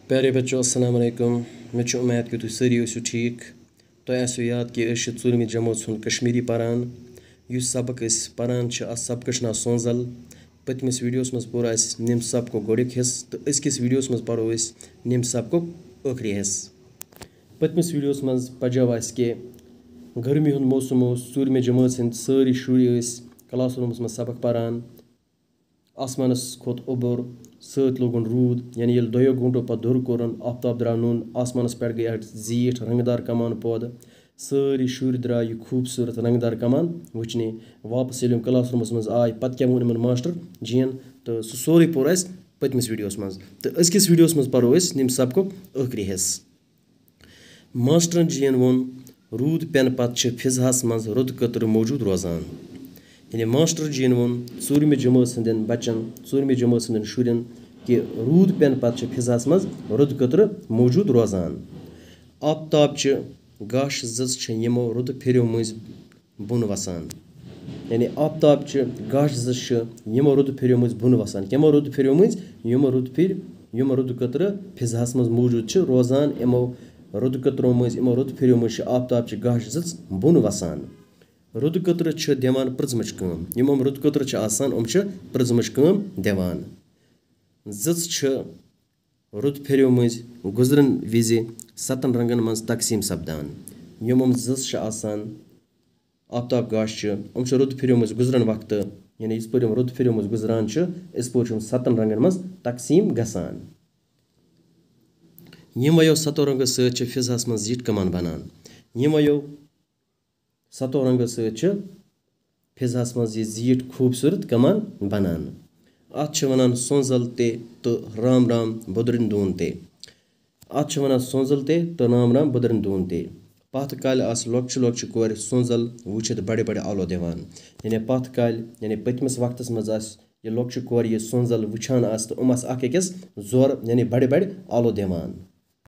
प्यारे बच्चों अस्सलाम वालेकुम। मैं उम्मीद कि तुम सारी ٲسِو ठीक। तोह आसो याद कि अस 4वीं जमात हुंद कश्मीरी पारान। युस सबक अस पारान अस सबकस नाव सोंजल। पतमिस वीडियोस मज पोर अस निम सबक गोड़िक हिस तो अजकिस वीडियोस मज परो अस निम सबक आखिरी हिस। पतमिस वीडियोस मज पजो अस कि गर्मी हुंद मौसम ओस 4वीं जमात हिंद सारी शुरी क्लास रूमस मज सबक पारान। आसमानस खोत उबुर सत लोगुन रूद यानी ये 2 घंटों पत दुर कोरन आफ्ताब द्राव नुन आसमानस पे गई जीठ रंगदार कमान पौध सारी शुर द्राय खूबसूरत रंगदार कमान वुचने वापस ये क्लास रूमस मज आय पत क्या वोन मास्टर जीन तो सह सोरे पोर अस पतमिस वीडियोस मज तो अजकिस वीडियोस मज परो अस निम सबक आखिरी हिस। मास्टरन जीन वोन रूद पेन पत फिजाहस मज रुद कतर मौजूद रोजान। यानी मास्टर जीन वोन 4वीं जमात हंदन बच्चन 4वीं जमात हंदन शुरन कि रूद पेन पत फिजाहस मज रुद कतर मौजूद रोजान। आफ्ताब गाश जज यमो रुद फिर मज बुन वसान। यानी आफ्ताब गाश जज यमो रुद फिर मज बुन वसान कमो रुद फिर मज यम रुद कतर फिजाहस मज मौजूद रोजान यमो रुद कतरों मज यमो रुद फिर मज आफ्ताब गाश जज बुन वसान। रुद कतर दिवान प्रजमच कम यम रुद कतर आसान प्रजमच कम दिवान। जज रुद फिर मज गुजरन विज 7 रंगन मज तकसीम सपदान। यम जज आसान आफ्ताब गाश रुद फिर मज गुजरन वक्त यानी इस पर रुद फिर मज गुजरान इस पर 7 रंगन मज तकसीम गसान। यमो 7 रंगो सत फिजाहस मज जीठ कमान बनान। यमो 7 रंगो सत फिजाहस मज जीठ खूबसूरत कमान बनान। अत वनान सोंजल तो राम राम बुदरन दून ते। अत वनान सोंजल तो राम राम बुदरन दून ते। पत काल लॉक्च लॉक्च कोर सोंजल वुचित बड़े बड़े आलो दिवान। यानी पत काल यानी पतमिस वक्तस मज ये लॉक्च कोर ये सोंजल वुचान तो अकस जोर यानी बड़े बड़े आलो दिवान।